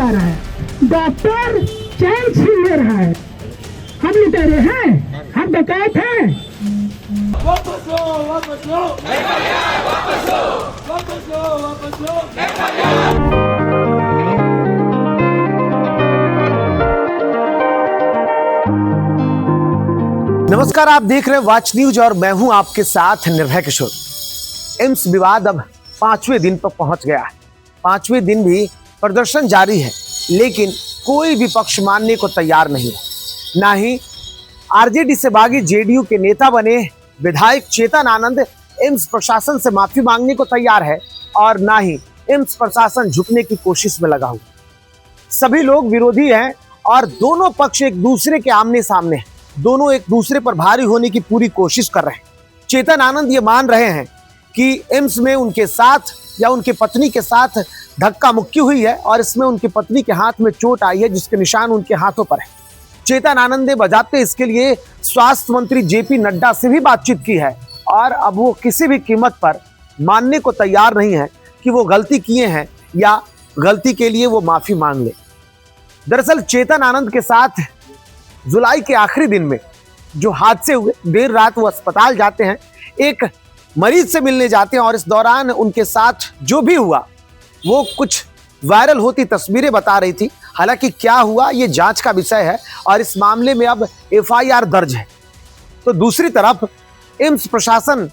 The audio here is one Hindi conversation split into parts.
जा रहा है। डॉक्टर चैन छीन ले रहा है। हम लुटेरे हैं, हम डकैत हैं। वापस लो, वापस लो, वापस लो, वापस लो, वापस लो। नमस्कार, आप देख रहे हैं वॉच न्यूज और मैं हूं आपके साथ निर्भय किशोर। एम्स विवाद अब 5वें दिन पर पहुंच गया है। 5वें दिन भी प्रदर्शन जारी है, लेकिन कोई विपक्ष मानने को तैयार नहीं है। ना ही आरजेडी से बागी जेडीयू के नेता बने विधायक चेतन आनंद एम्स प्रशासन से माफी मांगने को तैयार है और ना ही एम्स प्रशासन झुकने की कोशिश में लगा हुआ। सभी लोग विरोधी हैं और दोनों पक्ष एक दूसरे के आमने सामने हैं। दोनों एक दूसरे पर भारी होने की पूरी कोशिश कर रहे हैं। चेतन आनंद ये मान रहे हैं कि एम्स में उनके साथ या उनके पत्नी के साथ धक्का मुक्की हुई है और इसमें उनकी पत्नी के हाथ में चोट आई है, जिसके निशान उनके हाथों पर है। चेतन आनंद ने बजाते इसके लिए स्वास्थ्य मंत्री जेपी नड्डा से भी बातचीत की है और अब वो किसी भी कीमत पर मानने को तैयार नहीं है कि वो गलती किए हैं या गलती के लिए वो माफी मांग ले। दरअसल चेतन आनंद के साथ जुलाई के आखिरी दिन में जो हादसे हुए, देर रात वो अस्पताल जाते हैं, एक मरीज से मिलने जाते हैं और इस दौरान उनके साथ जो भी हुआ वो कुछ वायरल होती तस्वीरें बता रही थी। हालांकि क्या हुआ ये जांच का विषय है और इस मामले में अब एफआईआर दर्ज है। तो दूसरी तरफ एम्स प्रशासन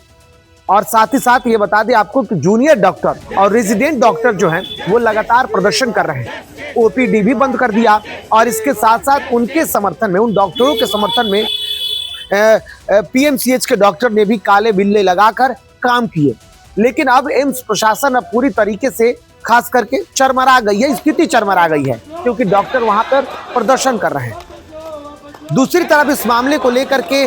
और साथ ही साथ ये बता दें आपको कि जूनियर डॉक्टर और रेजिडेंट डॉक्टर जो हैं वो लगातार प्रदर्शन कर रहे हैं। ओपीडी भी बंद कर दिया और इसके साथ साथ उनके समर्थन में, उन डॉक्टरों के समर्थन में पीएमसीएच के डॉक्टर ने भी काले बिल्ले लगाकर काम किए। लेकिन अब एम्स प्रशासन अब पूरी तरीके से खास करके चरमरा गई है, स्थिति चरमरा गई है, क्योंकि डॉक्टर वहां पर प्रदर्शन कर रहे हैं। दूसरी तरफ इस मामले को लेकर के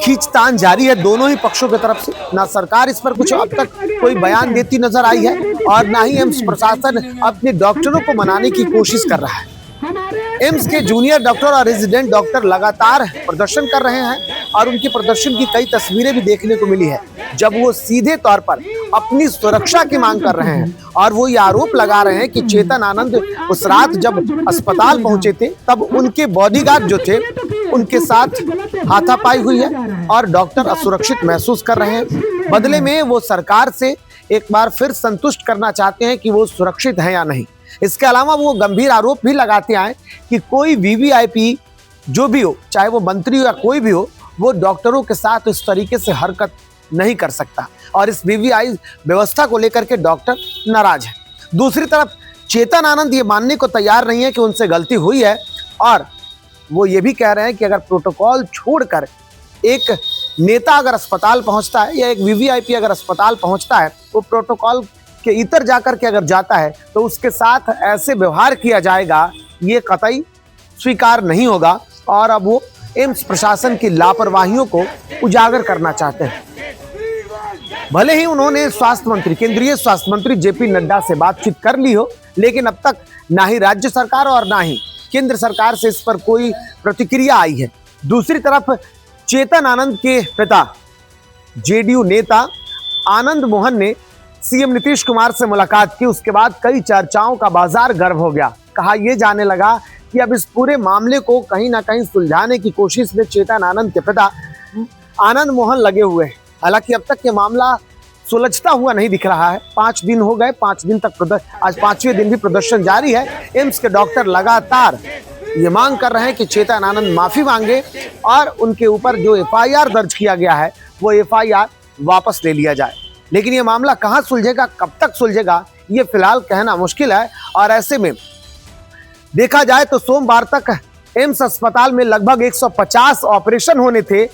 खींचतान जारी है दोनों ही पक्षों की तरफ से। ना सरकार इस पर कुछ अब तक कोई बयान देती नजर आई है और ना ही एम्स प्रशासन अपने डॉक्टरों को मनाने की कोशिश कर रहा है। एम्स के जूनियर डॉक्टर और रेजिडेंट डॉक्टर लगातार प्रदर्शन कर रहे हैं और उनके प्रदर्शन की कई तस्वीरें भी देखने को मिली है, जब वो सीधे तौर पर अपनी सुरक्षा की मांग कर रहे हैं और वो ये आरोप लगा रहे हैं कि चेतन आनंद उस रात जब अस्पताल पहुंचे थे तब उनके बॉडीगार्ड जो थे उनके साथ हाथापाई हुई है और डॉक्टर असुरक्षित महसूस कर रहे हैं। बदले में वो सरकार से एक बार फिर संतुष्ट करना चाहते हैं कि वो सुरक्षित हैं या नहीं। इसके अलावा वो गंभीर आरोप भी लगाते आए कि कोई वीवीआईपी जो भी हो, चाहे वो मंत्री हो या कोई भी हो, वो डॉक्टरों के साथ इस तरीके से हरकत नहीं कर सकता और इस वीवीआई व्यवस्था को लेकर के डॉक्टर नाराज है। दूसरी तरफ चेतन आनंद ये मानने को तैयार नहीं है कि उनसे गलती हुई है और वो ये भी कह रहे हैं कि अगर प्रोटोकॉल छोड़कर एक नेता अगर अस्पताल पहुंचता है या एक वीवीआईपी अगर अस्पताल पहुंचता है, वो प्रोटोकॉल के इतर जाकर के अगर जाता है तो उसके साथ ऐसे व्यवहार किया जाएगा, ये कतई स्वीकार नहीं होगा और अब वो एम्स प्रशासन की लापरवाहियों को उजागर करना चाहते हैं। भले ही उन्होंने स्वास्थ्य मंत्री, केंद्रीय स्वास्थ्य मंत्री जेपी नड्डा से बातचीत कर ली हो, लेकिन अब तक ना ही राज्य सरकार और ना ही केंद्र सरकार से इस पर कोई प्रतिक्रिया आई है। दूसरी तरफ चेतन आनंद के पिता जेडीयू नेता आनंद मोहन ने सीएम नीतीश कुमार से मुलाकात की। उसके बाद कई चर्चाओं का बाजार गर्म हो गया। कहा यह जाने लगा कि अब इस पूरे मामले को कहीं ना कहीं सुलझाने की कोशिश में चेतन आनंद के पिता आनंद मोहन लगे हुए हैं। हालांकि अब तक ये मामला सुलझता हुआ नहीं दिख रहा है। 5 दिन हो गए, 5 दिन तक आज 5वें दिन भी प्रदर्शन जारी है। एम्स के डॉक्टर लगातार ये मांग कर रहे हैं कि चेतन आनंद माफी मांगे और उनके ऊपर जो एफआईआर दर्ज किया गया है वो एफआईआर वापस ले लिया जाए। लेकिन ये मामला कहां सुलझेगा, कब तक सुलझेगा, ये फिलहाल कहना मुश्किल है। और ऐसे में देखा जाए तो सोमवार तक एम्स अस्पताल में लगभग 150 ऑपरेशन होने थे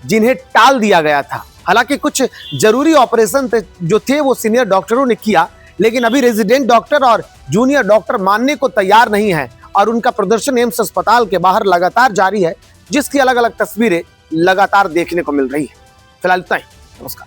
जिन्हें टाल दिया गया था। हालांकि कुछ जरूरी ऑपरेशन जो थे वो सीनियर डॉक्टरों ने किया, लेकिन अभी रेजिडेंट डॉक्टर और जूनियर डॉक्टर मानने को तैयार नहीं है और उनका प्रदर्शन एम्स अस्पताल के बाहर लगातार जारी है, जिसकी अलग अलग तस्वीरें लगातार देखने को मिल रही है। फिलहाल इतना ही। नमस्कार।